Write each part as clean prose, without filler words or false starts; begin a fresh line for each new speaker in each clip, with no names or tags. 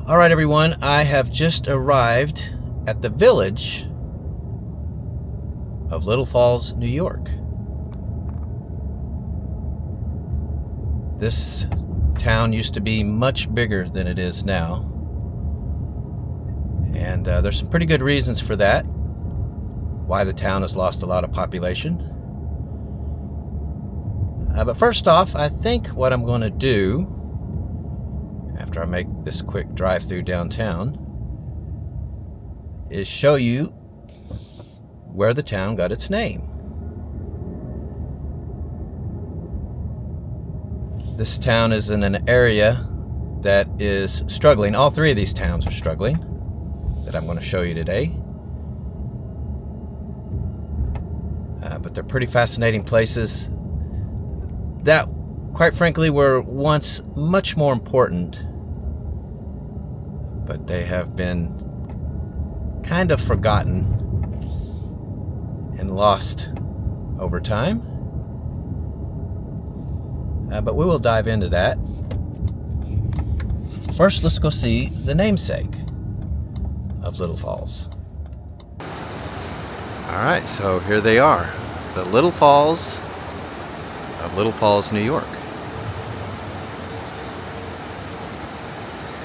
All right, everyone, I have just arrived at the village of Little Falls, New York. This town used to be much bigger than it is now. And there's some pretty good reasons for that, why the town has lost a lot of population. But first off, I think what I'm going to do, after I make this quick drive through downtown, is show you where the town got its name. This town is in an area that is struggling. All three of these towns are struggling, that I'm going to show you today. But they're pretty fascinating places that, quite frankly, were once much more important, but they have been kind of forgotten and lost over time. But we will dive into that. First, let's go see the namesake of Little Falls. All right, so here they are, the Little Falls of Little Falls, New York.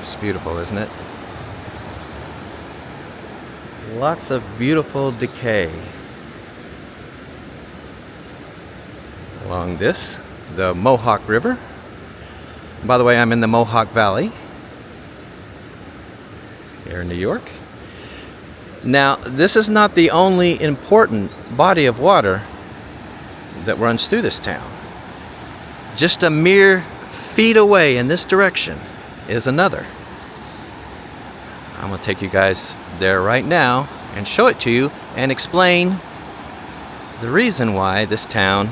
It's beautiful, isn't it? Lots of beautiful decay along this, the Mohawk River. By the way, I'm in the Mohawk Valley here in New York. Now, this is not the only important body of water that runs through this town. Just a mere feet away in this direction is another. I'm going to take you guys there right now and show it to you and explain the reason why this town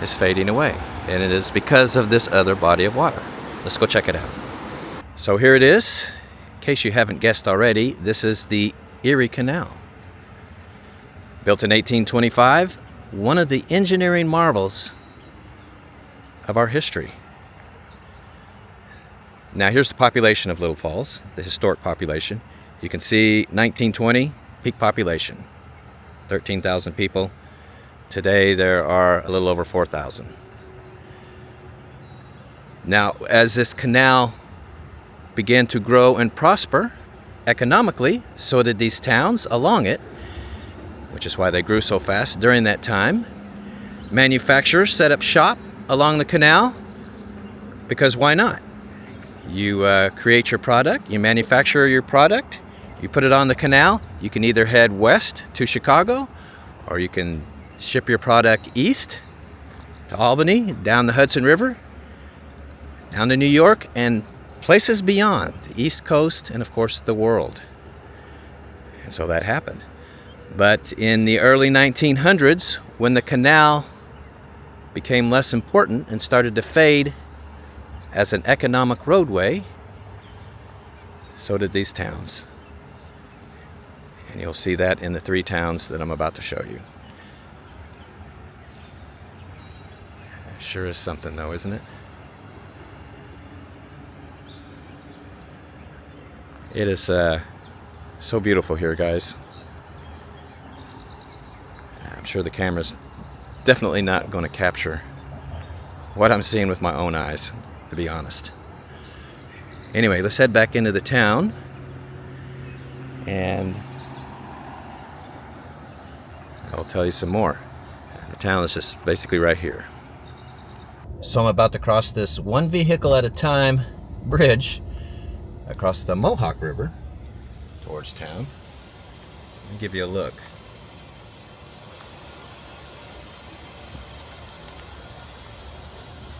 is fading away. And it is because of this other body of water. Let's go check it out. So here it is. In case you haven't guessed already, this is the Erie Canal. Built in 1825, one of the engineering marvels of our history. Now here's the population of Little Falls, the historic population. You can see 1920, peak population, 13,000 people. Today there are a little over 4,000. Now, as this canal began to grow and prosper economically, so did these towns along it, which is why they grew so fast during that time. Manufacturers set up shop along the canal, because why not? You create your product, you manufacture your product, you put it on the canal. You can either head west to Chicago, or you can ship your product east to Albany, down the Hudson River, down to New York, and places beyond, the East Coast, and of course the world. And so that happened. But in the early 1900s, when the canal became less important and started to fade as an economic roadway, so did these towns. And you'll see that in the three towns that I'm about to show you. It sure is something though, isn't it? It is so beautiful here, guys. I'm sure the camera's definitely not going to capture what I'm seeing with my own eyes, to be honest. Anyway, let's head back into the town, and I'll tell you some more. The town is just basically right here. So I'm about to cross this one vehicle at a time bridge across the Mohawk River towards town. Let me give you a look.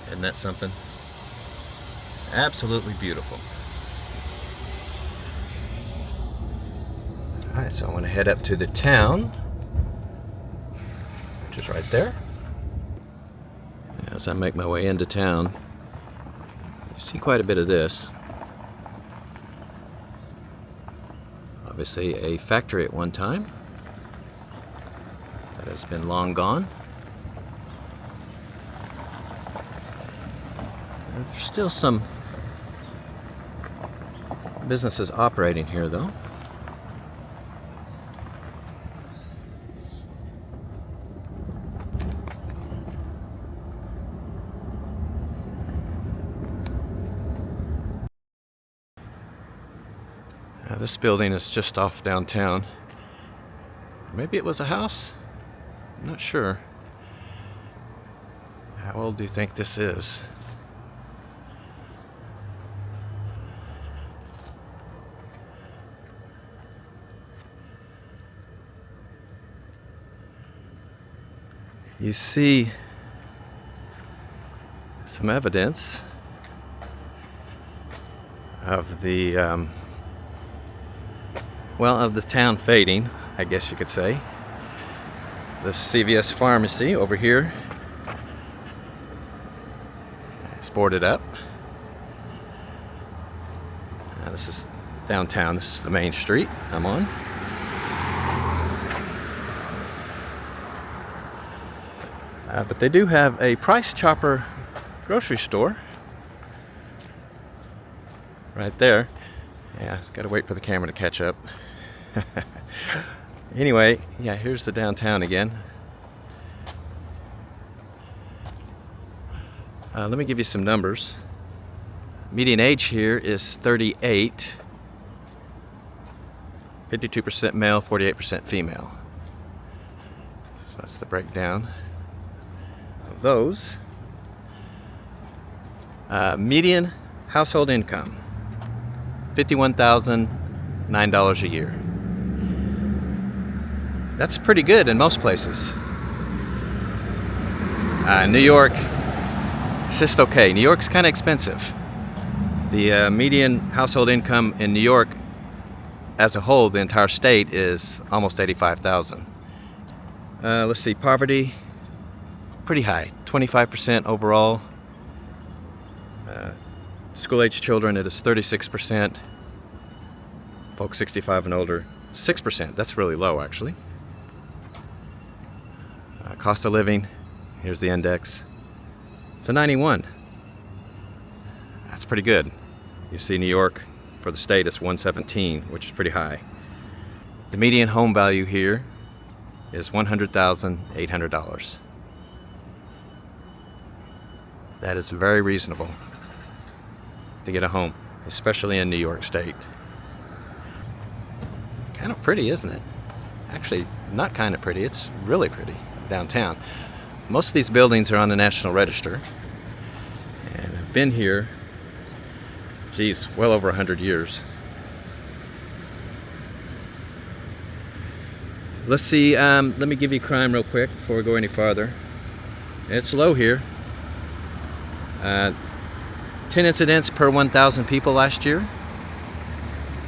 Isn't that something? Absolutely beautiful. Alright, so I'm going to head up to the town, which is right there. As I make my way into town, you see quite a bit of this. Obviously a factory at one time that has been long gone. There's still some businesses operating here, though. This building is just off downtown. Maybe it was a house? I'm not sure. How old do you think this is? You see some evidence of the of the town fading, I guess you could say. The CVS pharmacy over here is boarded up. This is downtown. This is the main street I'm on. But they do have a Price Chopper grocery store right there. Yeah, gotta wait for the camera to catch up. Anyway, yeah, here's the downtown again. Let me give you some numbers. Median age here is 38. 52% male, 48% female. So that's the breakdown of those. Median household income, $51,009 a year. That's pretty good in most places. New York, it's just okay. New York's kind of expensive. The median household income in New York as a whole, the entire state, is almost $85,000. Let's see, poverty, pretty high, 25% overall. School-age children, it is 36%. Folks 65 and older, 6%. That's really low, actually. Cost of living, here's the index. It's a 91. That's pretty good. You see New York, for the state, it's 117, which is pretty high. The median home value here is $100,800. That is very reasonable to get a home, especially in New York State. Kind of pretty, isn't it? Actually, not kind of pretty, it's really pretty downtown. Most of these buildings are on the National Register, and I've been here, geez, well over 100 years. Let's see, let me give you crime real quick before we go any farther. It's low here. 10 incidents per 1,000 people last year,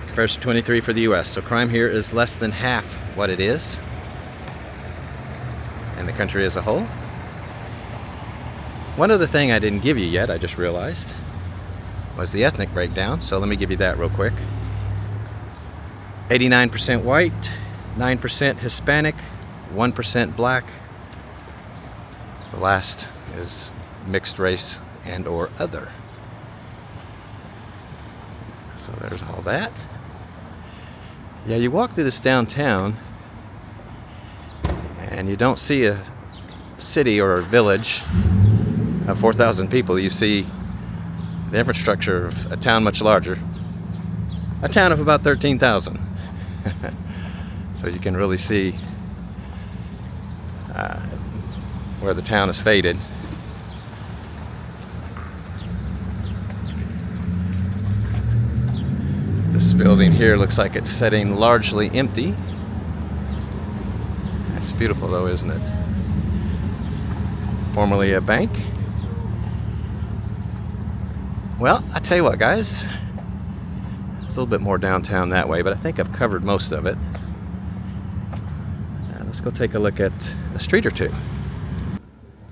compared to 23 for the US. So crime here is less than half what it is in the country as a whole. One other thing I didn't give you yet, I just realized, was the ethnic breakdown. So let me give you that real quick. 89% white, 9% Hispanic, 1% black. The last is mixed race and or other. So there's all that. Yeah, you walk through this downtown and you don't see a city or a village of 4,000 people. You see the infrastructure of a town much larger. A town of about 13,000. So you can really see where the town is faded. This building here looks like it's sitting largely empty. That's beautiful though, isn't it? Formerly a bank. Well, I tell you what, guys, there's a little bit more downtown that way, but I think I've covered most of it. Let's go take a look at a street or two.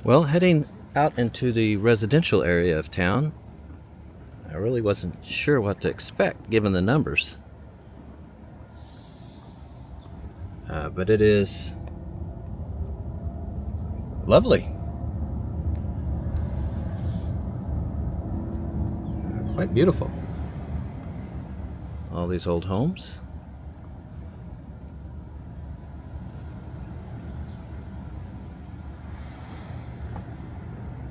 Well, heading out into the residential area of town, I really wasn't sure what to expect given the numbers. But it is lovely. Quite beautiful. all these old homes.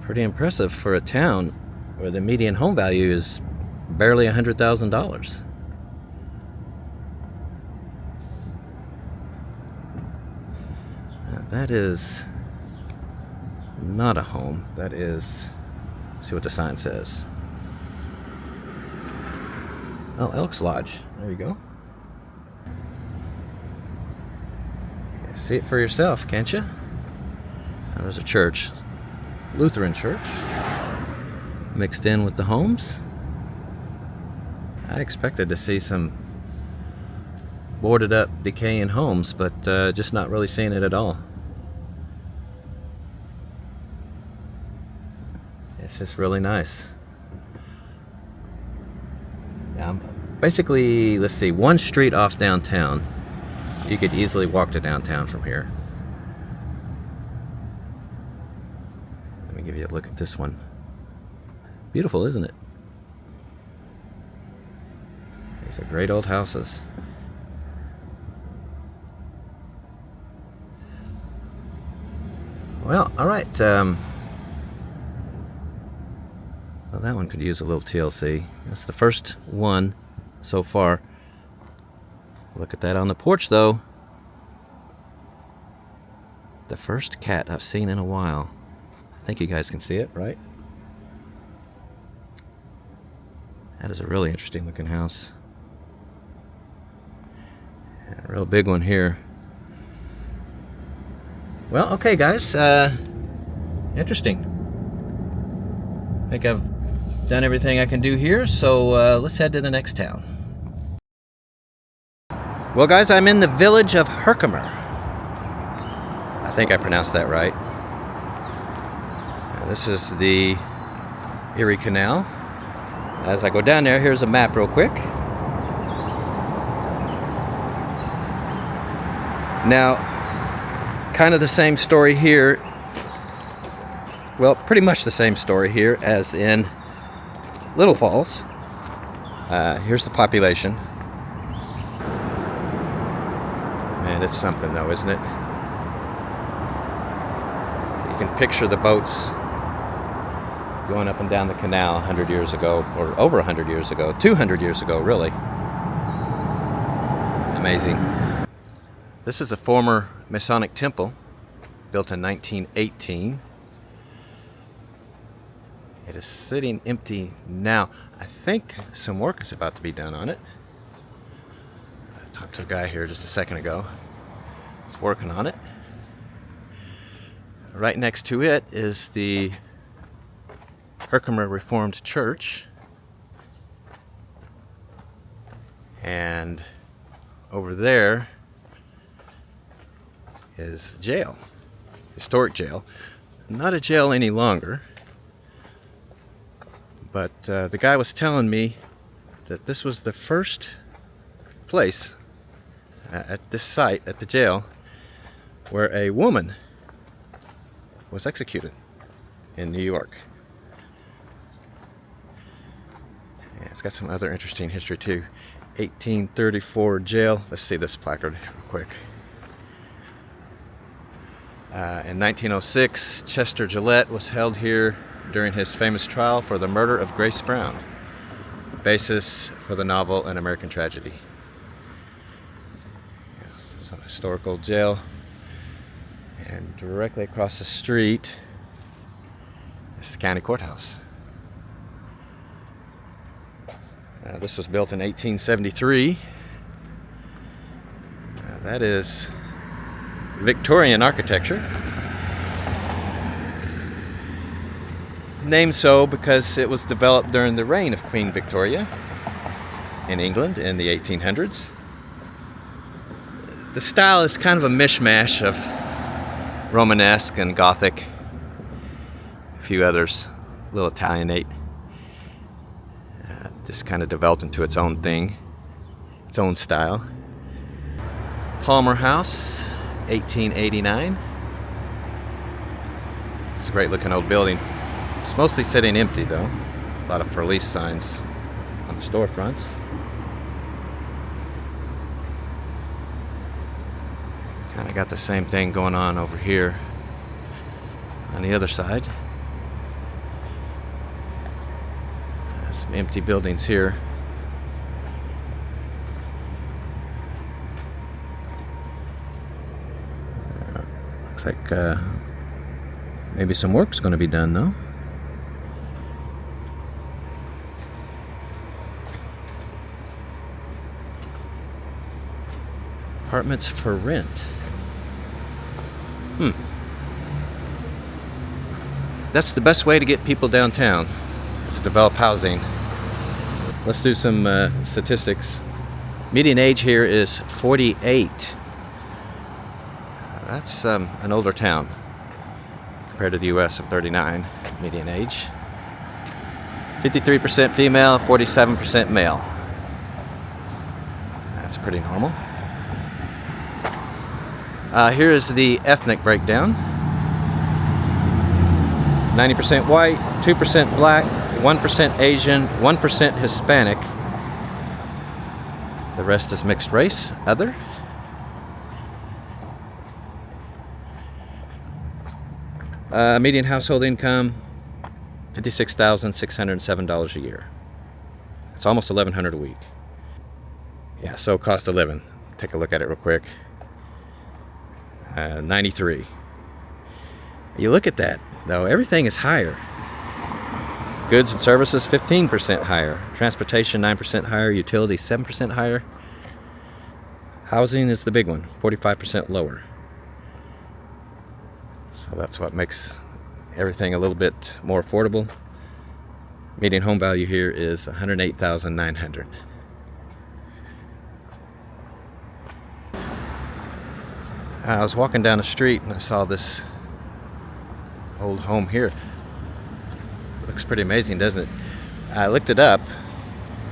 Pretty impressive for a town where the median home value is barely $100,000. That is not a home. That is, see what the sign says. Oh, Elks Lodge. There you go. Yeah, see it for yourself, can't you? There's a church. Lutheran church. Mixed in with the homes. I expected to see some boarded up, decaying homes, but just not really seeing it at all. It's just really nice. Basically, let's see, one street off downtown. You could easily walk to downtown from here. Let me give you a look at this one. Beautiful, isn't it? These are great old houses. Well, all right. Well, that one could use a little TLC. That's the first one so far. Look at that on the porch, though. The first cat I've seen in a while. I think you guys can see it, right? That is a really interesting looking house. Yeah, a real big one here. Well, okay, guys. Interesting. I think I've done everything I can do here, so let's head to the next town. Well, guys, I'm in the village of Herkimer. I think I pronounced that right. This is the Erie Canal. As I go down there, here's a map real quick. Now, kind of the same story here. Well, pretty much the same story here as in Little Falls. Here's the population. Man, it's something though, isn't it? You can picture the boats going up and down the canal 100 years ago, or over 100 years ago, 200 years ago, really. Amazing. This is a former Masonic temple, built in 1918. It is sitting empty now. I think some work is about to be done on it. I talked to a guy here just a second ago. He's working on it. Right next to it is the Herkimer Reformed Church. And over there is jail, historic jail. Not a jail any longer, but the guy was telling me that this was the first place at this site, at the jail, where a woman was executed in New York. Yeah, it's got some other interesting history too. 1834 jail. Let's see this placard real quick. In 1906, Chester Gillette was held here during his famous trial for the murder of Grace Brown, basis for the novel An American Tragedy. Yeah, some historical jail. And directly across the street is the county courthouse. This was built in 1873. That is Victorian architecture. Named so because it was developed during the reign of Queen Victoria in England in the 1800s. The style is kind of a mishmash of Romanesque and Gothic, a few others, a little Italianate. Just kind of developed into its own thing, its own style. Palmer House, 1889. It's a great looking old building. It's mostly sitting empty though. A lot of for lease signs on the storefronts. Kind of got the same thing going on over here on the other side. Some empty buildings here. Looks like maybe some work's going to be done though. Apartments for rent. That's the best way to get people downtown, is to develop housing. Let's do some statistics. Median age here is 48. That's an older town compared to the US of 39 median age. 53% female, 47% male. That's pretty normal. Here is the ethnic breakdown. 90% white, 2% black, 1% Asian, 1% Hispanic. The rest is mixed race, other. Median household income, $56,607 a year. It's almost $1,100 a week. Yeah, so cost of living. Take a look at it real quick. 93. You look at that, though, everything is higher. Goods and services 15% higher, transportation 9% higher, utilities 7% higher. Housing is the big one, 45% lower. So that's what makes everything a little bit more affordable. Median home value here is $108,900. I was walking down the street and I saw this old home here. Looks pretty amazing, doesn't it? I looked it up.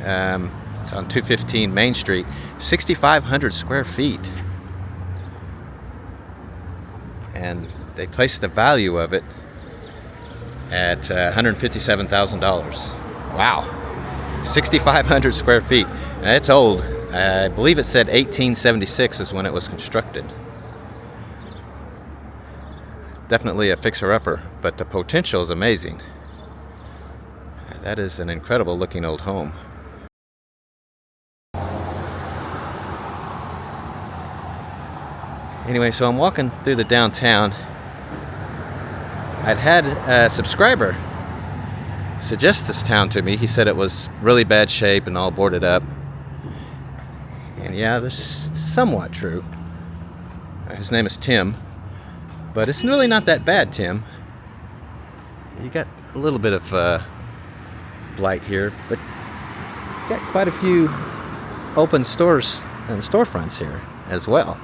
It's on 215 Main Street, 6,500 square feet. And they placed the value of it at $157,000. Wow, 6,500 square feet. Now, it's old. I believe it said 1876 is when it was constructed. Definitely a fixer-upper, but the potential is amazing. That is an incredible looking old home. Anyway, so I'm walking through the downtown. I'd had a subscriber suggest this town to me. He said it was really bad shape and all boarded up. And yeah, this is somewhat true. His name is Tim. But it's really not that bad, Tim. You got a little bit of blight here, but you got quite a few open stores and storefronts here as well.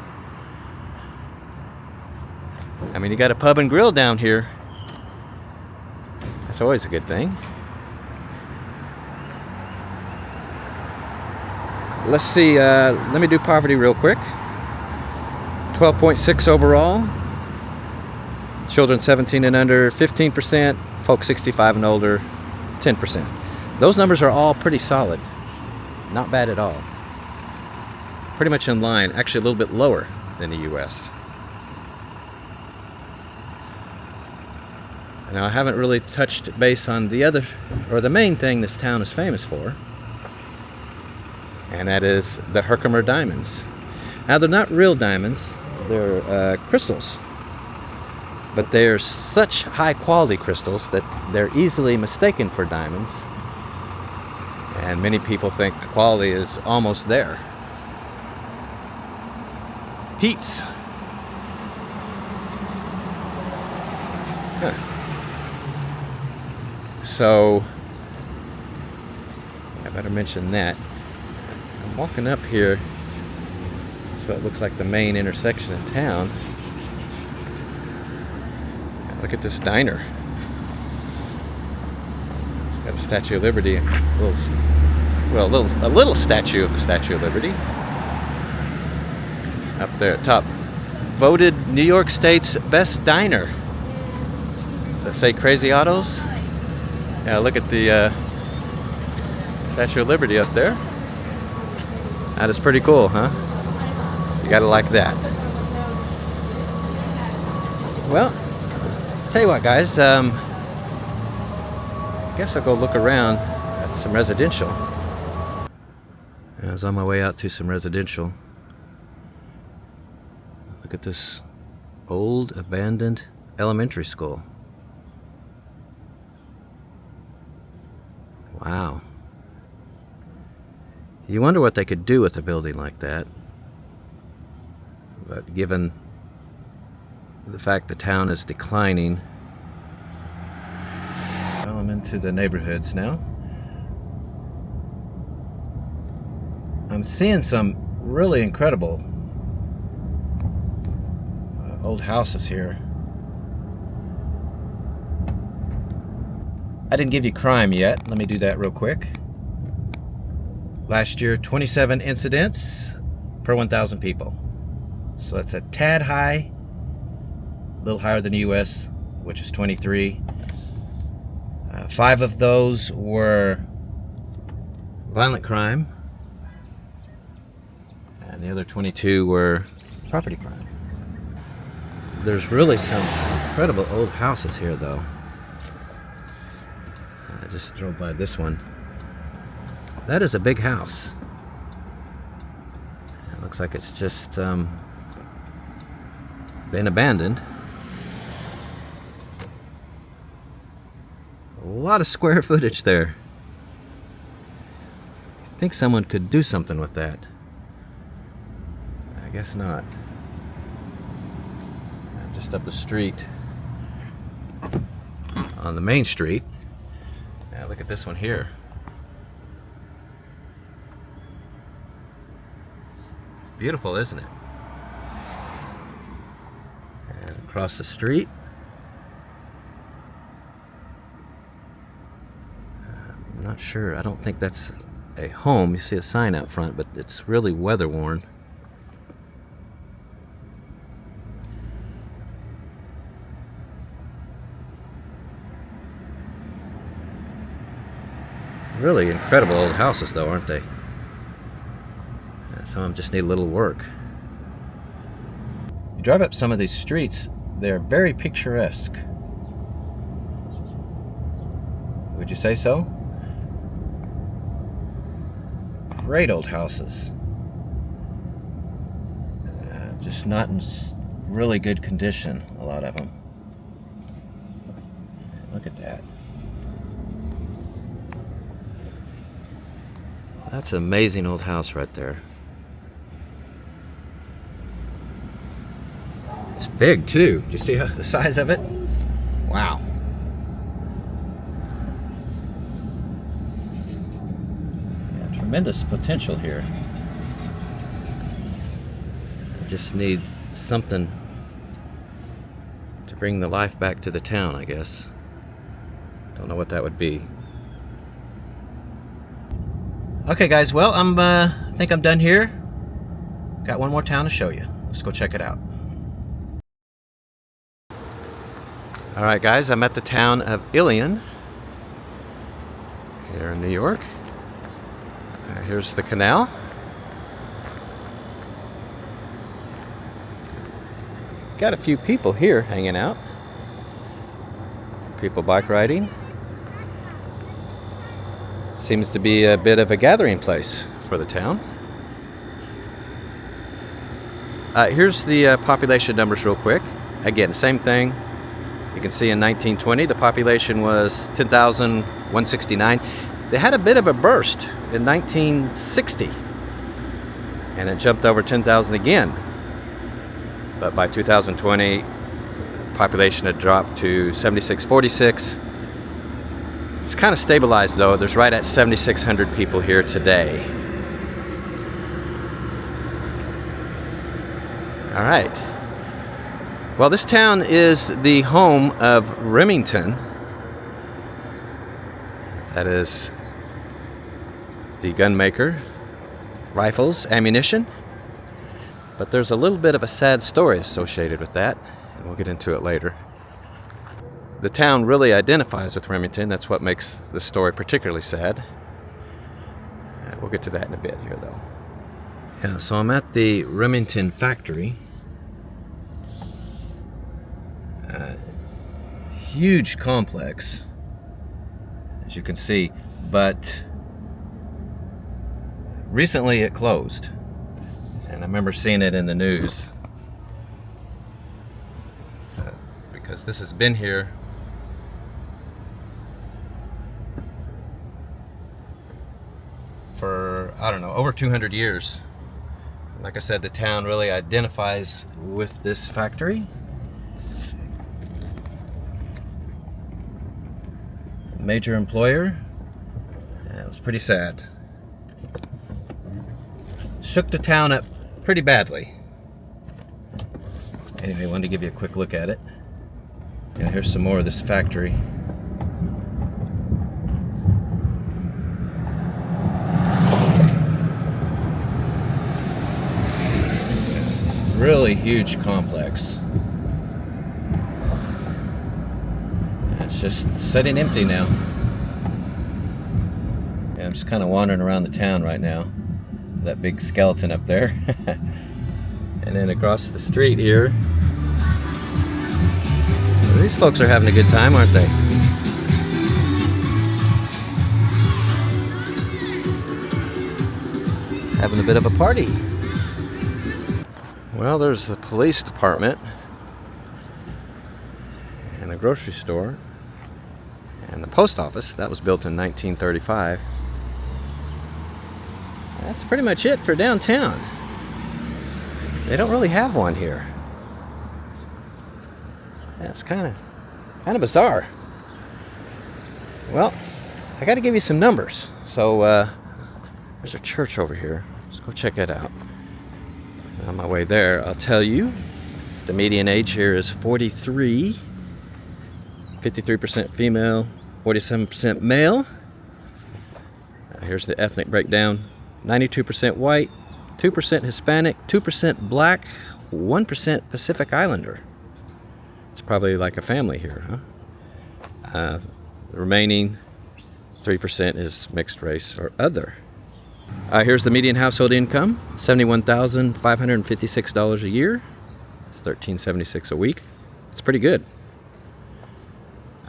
I mean, you got a pub and grill down here. That's always a good thing. Let's see, let me do poverty real quick. 12.6 overall. Children 17 and under, 15%. Folks 65 and older, 10%. Those numbers are all pretty solid. Not bad at all. Pretty much in line, actually a little bit lower than the US. Now, I haven't really touched base on the other, or the main thing this town is famous for, and that is the Herkimer diamonds. Now, they're not real diamonds, they're crystals. But they're such high quality crystals that they're easily mistaken for diamonds. And many people think the quality is almost there. Pete's. Huh. So, I better mention that. I'm walking up here. It's what looks like the main intersection in town. Look at this diner. It's got a Statue of Liberty, a little statue of the Statue of Liberty up there at top. Voted New York State's best diner. Does that say Crazy Autos? Yeah, look at the Statue of Liberty up there. That is pretty cool, huh? You gotta like that. Well, tell you what, guys. I guess I'll go look around at some residential. I was on my way out to some residential. Look at this old abandoned elementary school. Wow. You wonder what they could do with a building like that. But given the fact the town is declining. Well, I'm into the neighborhoods now. I'm seeing some really incredible old houses here. I didn't give you crime yet. Let me do that real quick. Last year, 27 incidents per 1,000 people. So that's a tad high, a little higher than the US, which is 23. 5 of those were violent crime, and the other 22 were property crime. There's really some incredible old houses here, though. I just drove by this one. That is a big house. It looks like it's just been abandoned. A lot of square footage there. I think someone could do something with that. I guess not. Just up the street on the main street. Now look at this one here. Beautiful, isn't it? And across the street, I'm not sure. I don't think that's a home. You see a sign out front, but it's really weather worn. Really incredible old houses, though, aren't they? Some of them just need a little work. You drive up some of these streets, they're very picturesque. Would you say so? Great old houses. Just not in really good condition, a lot of them. Look at that. That's an amazing old house right there. It's big too. Do you see the size of it? Wow. Yeah, tremendous potential here. Just need something to bring the life back to the town, I guess. Don't know what that would be. Okay, guys. Well, I think I'm done here. Got one more town to show you. Let's go check it out. All right, guys, I'm at the town of Ilion here in New York. Here's the canal. Got a few people here hanging out. People bike riding. Seems to be a bit of a gathering place for the town. Here's the population numbers real quick. Again, same thing. You can see in 1920 the population was 10,169. They had a bit of a burst in 1960, and it jumped over 10,000 again. But by 2020, population had dropped to 7,646. It's kind of stabilized though. There's right at 7,600 people here today. All right. Well, this town is the home of Remington. That is the gun maker, rifles, ammunition. But there's a little bit of a sad story associated with that, and we'll get into it later. The town really identifies with Remington. That's what makes the story particularly sad. We'll get to that in a bit here, though. Yeah, so I'm at the Remington factory. huge complex, as you can see, but recently it closed. And I remember seeing it in the news because this has been here for, I don't know, over 200 years. Like I said, the town really identifies with this factory. Major employer. Yeah, it was pretty sad. Shook the town up pretty badly. Anyway, I wanted to give you a quick look at it. Yeah, here's some more of this factory. Really huge complex. It's just sitting empty now. Yeah, I'm just kind of wandering around the town right now. That big skeleton up there. And then across the street here, these folks are having a good time, aren't they? Having a bit of a party. Well, there's the police department and the grocery store and the post office. That was built in 1935. That's pretty much it for downtown. They don't really have one here. That's kind of bizarre. Well, I got to give you some numbers. So there's a church over here. Let's go check it out. On my way there, I'll tell you the median age here is 43, 53% female, 47% male. Here's the ethnic breakdown: 92% white, 2% Hispanic, 2% black, 1% Pacific Islander. It's probably like a family here, huh? The remaining 3% is mixed race or other. Here's the median household income: $71,556 a year. It's $1,376 a week. It's pretty good.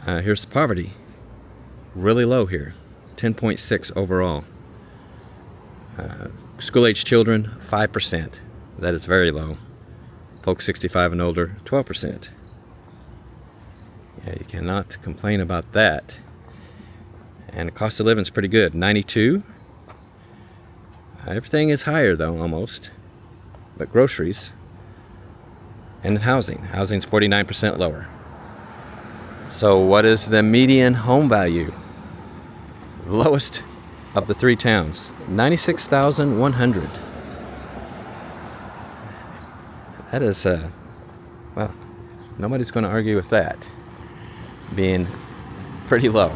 Here's the poverty. Really low here, 10.6 overall. School-age children, 5%. That is very low. Folks 65 and older, 12%. Yeah, you cannot complain about that. And the cost of living is pretty good, 92. Everything is higher though, almost. But groceries and housing. Housing's 49% lower. So what is the median home value? Lowest of the three towns, $96,100. That is, well, nobody's going to argue with that being pretty low.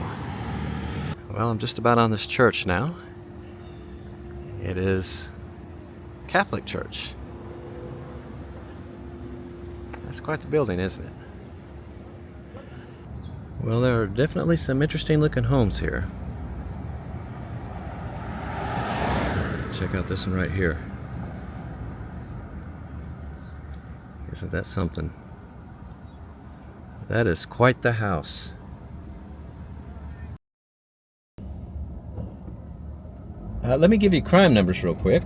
Well, I'm just about on this church now. It is Catholic church. That's quite the building, isn't it? Well, there are definitely some interesting looking homes here. Check out this one right here. Isn't that something? That is quite the house. Let me give you crime numbers real quick.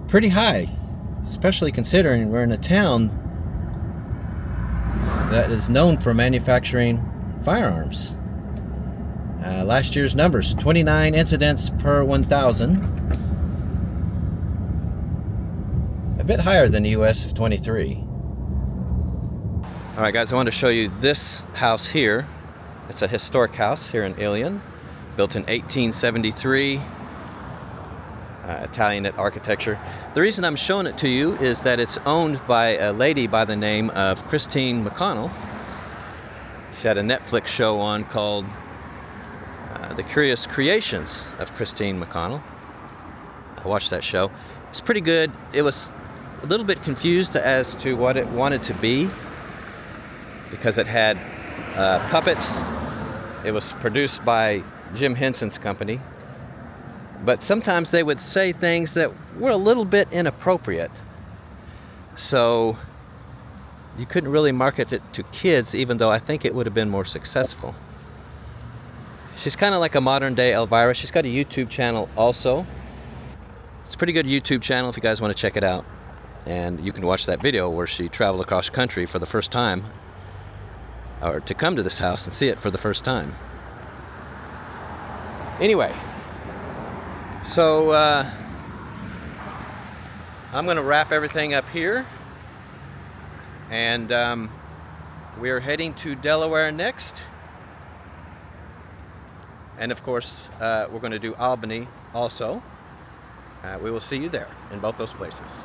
Pretty high, especially considering we're in a town that is known for manufacturing firearms. Last year's numbers, 29 incidents per 1,000. A bit higher than the US of 23. Alright guys, I want to show you this house here. It's a historic house here in Ilion. Built in 1873, Italian architecture. The reason I'm showing it to you is that it's owned by a lady by the name of Christine McConnell. She had a Netflix show on called The Curious Creations of Christine McConnell. I watched that show. It's pretty good. It was a little bit confused as to what it wanted to be because it had puppets. It was produced by Jim Henson's company, but sometimes they would say things that were a little bit inappropriate. So you couldn't really market it to kids, even though I think it would have been more successful. She's kind of like a modern day Elvira. She's got a YouTube channel also. It's a pretty good YouTube channel if you guys want to check it out. And you can watch that video where she traveled across country for the first time, or to come to this house and see it for the first time. Anyway, so I'm going to wrap everything up here. And we're heading to Delaware next. And of course, we're going to do Albany also. We will see you there in both those places.